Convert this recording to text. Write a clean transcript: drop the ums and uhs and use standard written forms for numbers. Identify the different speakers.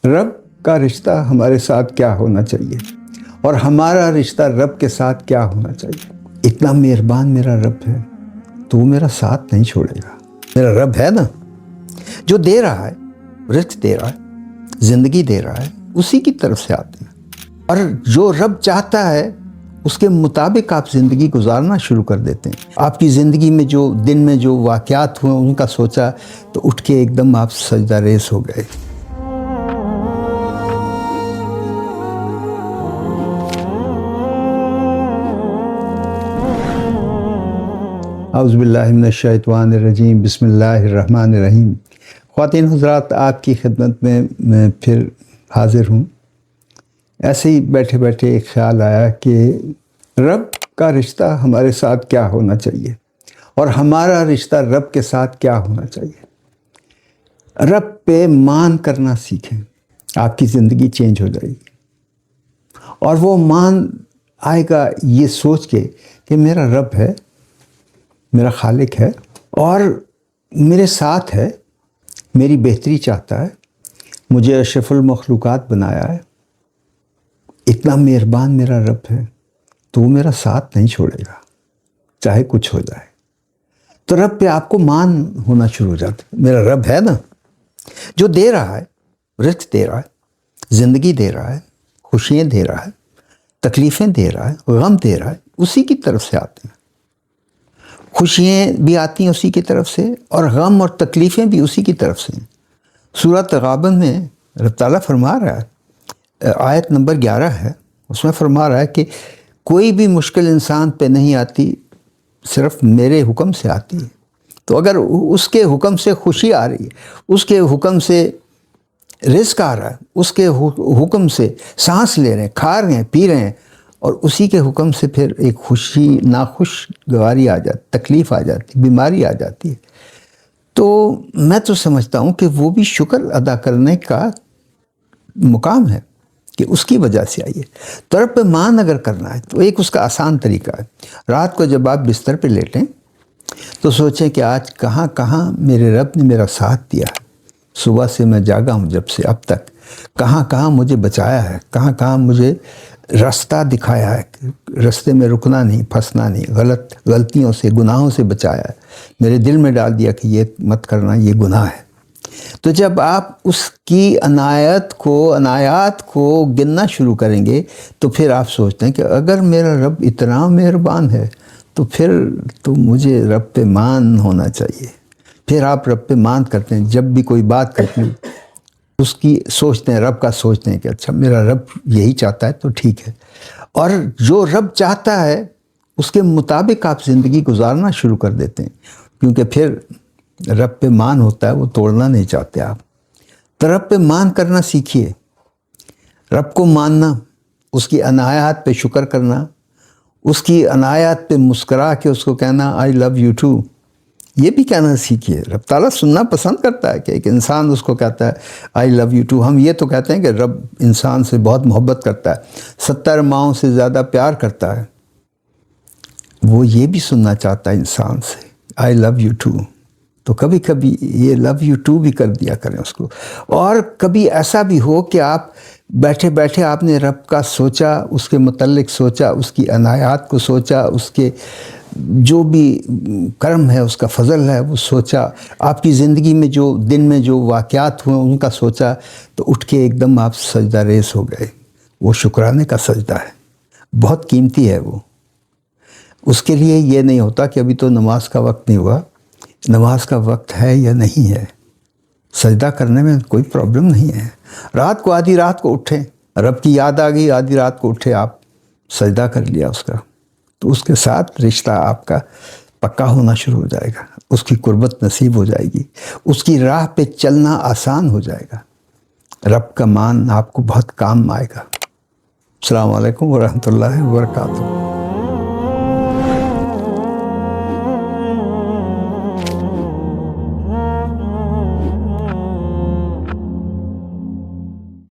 Speaker 1: رب کا رشتہ ہمارے ساتھ کیا ہونا چاہیے اور ہمارا رشتہ رب کے ساتھ کیا ہونا چاہیے۔ اتنا مہربان میرا رب ہے تو وہ میرا ساتھ نہیں چھوڑے گا۔ میرا رب ہے نا، جو دے رہا ہے، رزق دے رہا ہے، زندگی دے رہا ہے، اسی کی طرف سے آتے ہیں۔ اور جو رب چاہتا ہے اس کے مطابق آپ زندگی گزارنا شروع کر دیتے ہیں۔ آپ کی زندگی میں جو دن میں جو واقعات ہوئے ان کا سوچا تو اٹھ کے ایک دم آپ سجدہ ریز ہو گئے۔ اعوذ باللہ من الشیطان الرجیم، بسم اللہ الرحمن الرحیم۔ خواتین حضرات، آپ کی خدمت میں پھر حاضر ہوں۔ ایسے ہی بیٹھے بیٹھے ایک خیال آیا کہ رب کا رشتہ ہمارے ساتھ کیا ہونا چاہیے اور ہمارا رشتہ رب کے ساتھ کیا ہونا چاہیے۔ رب پہ مان کرنا سیکھیں، آپ کی زندگی چینج ہو جائے گی۔ اور وہ مان آئے گا یہ سوچ کے کہ میرا رب ہے، میرا خالق ہے اور میرے ساتھ ہے، میری بہتری چاہتا ہے، مجھے اشرف المخلوقات بنایا ہے۔ اتنا مہربان میرا رب ہے تو وہ میرا ساتھ نہیں چھوڑے گا چاہے کچھ ہو جائے۔ تو رب پہ آپ کو مان ہونا شروع ہو جاتا ہے۔ میرا رب ہے نا، جو دے رہا ہے، رزق دے رہا ہے، زندگی دے رہا ہے، خوشیاں دے رہا ہے، تکلیفیں دے رہا ہے، غم دے رہا ہے، اسی کی طرف سے آتے ہیں۔ خوشیاں بھی آتی ہیں اسی کی طرف سے اور غم اور تکلیفیں بھی اسی کی طرف سے۔ سورہ تغابن میں رب تعالیٰ فرما رہا ہے، آیت نمبر 11 ہے، اس میں فرما رہا ہے کہ کوئی بھی مشکل انسان پہ نہیں آتی، صرف میرے حکم سے آتی ہے۔ تو اگر اس کے حکم سے خوشی آ رہی ہے، اس کے حکم سے رزق آ رہا ہے، اس کے حکم سے سانس لے رہے ہیں، کھا رہے ہیں، پی رہے ہیں، اور اسی کے حکم سے پھر ایک خوشی ناخوشگواری آ جاتی، تکلیف آ جاتی، بیماری آ جاتی ہے، تو میں تو سمجھتا ہوں کہ وہ بھی شکر ادا کرنے کا مقام ہے کہ اس کی وجہ سے آئیے۔ تو رب پہ مان اگر کرنا ہے تو ایک اس کا آسان طریقہ ہے، رات کو جب آپ بستر پہ لیٹیں تو سوچیں کہ آج کہاں کہاں میرے رب نے میرا ساتھ دیا ہے۔ صبح سے میں جاگا ہوں جب سے اب تک، کہاں کہاں مجھے بچایا ہے، کہاں کہاں مجھے راستہ دکھایا ہے، راستے میں رکنا نہیں، پھنسنا نہیں، غلطیوں سے، گناہوں سے بچایا ہے، میرے دل میں ڈال دیا کہ یہ مت کرنا، یہ گناہ ہے۔ تو جب آپ اس کی عنایات کو گننا شروع کریں گے تو پھر آپ سوچتے ہیں کہ اگر میرا رب اتنا مہربان ہے تو پھر تو مجھے رب پہ مان ہونا چاہیے۔ پھر آپ رب پہ مان کرتے ہیں، جب بھی کوئی بات کرتے ہیں اس کی سوچتے ہیں، رب کا سوچتے ہیں کہ اچھا میرا رب یہی چاہتا ہے تو ٹھیک ہے۔ اور جو رب چاہتا ہے اس کے مطابق آپ زندگی گزارنا شروع کر دیتے ہیں، کیونکہ پھر رب پہ مان ہوتا ہے، وہ توڑنا نہیں چاہتے آپ۔ تو رب پہ مان کرنا سیکھیے، رب کو ماننا، اس کی عنایات پہ شکر کرنا، اس کی عنایات پہ مسکرا کے اس کو کہنا آئی لو یو ٹو، یہ بھی کہنا سیکھیے۔ رب تعالیٰ سننا پسند کرتا ہے کہ ایک انسان اس کو کہتا ہے آئی لو یو ٹو۔ ہم یہ تو کہتے ہیں کہ رب انسان سے بہت محبت کرتا ہے، 70 ماؤں سے زیادہ پیار کرتا ہے، وہ یہ بھی سننا چاہتا ہے انسان سے آئی لو یو ٹو۔ تو کبھی کبھی یہ لو یو ٹو بھی کر دیا کریں اس کو۔ اور کبھی ایسا بھی ہو کہ آپ بیٹھے بیٹھے آپ نے رب کا سوچا، اس کے متعلق سوچا، اس کی عنایات کو سوچا، اس کے جو بھی کرم ہے، اس کا فضل ہے وہ سوچا، آپ کی زندگی میں جو دن میں جو واقعات ہوئے ان کا سوچا، تو اٹھ کے ایک دم آپ سجدہ ریز ہو گئے۔ وہ شکرانے کا سجدہ ہے، بہت قیمتی ہے وہ۔ اس کے لیے یہ نہیں ہوتا کہ ابھی تو نماز کا وقت نہیں ہوا، نماز کا وقت ہے یا نہیں ہے، سجدہ کرنے میں کوئی پرابلم نہیں ہے۔ رات کو آدھی رات کو اٹھیں، رب کی یاد آ گئی، آدھی رات کو اٹھے، آپ سجدہ کر لیا اس کا، تو اس کے ساتھ رشتہ آپ کا پکا ہونا شروع ہو جائے گا، اس کی قربت نصیب ہو جائے گی، اس کی راہ پہ چلنا آسان ہو جائے گا۔ رب کا مان آپ کو بہت کام آئے گا۔ السلام علیکم ورحمۃ اللہ وبرکاتہ۔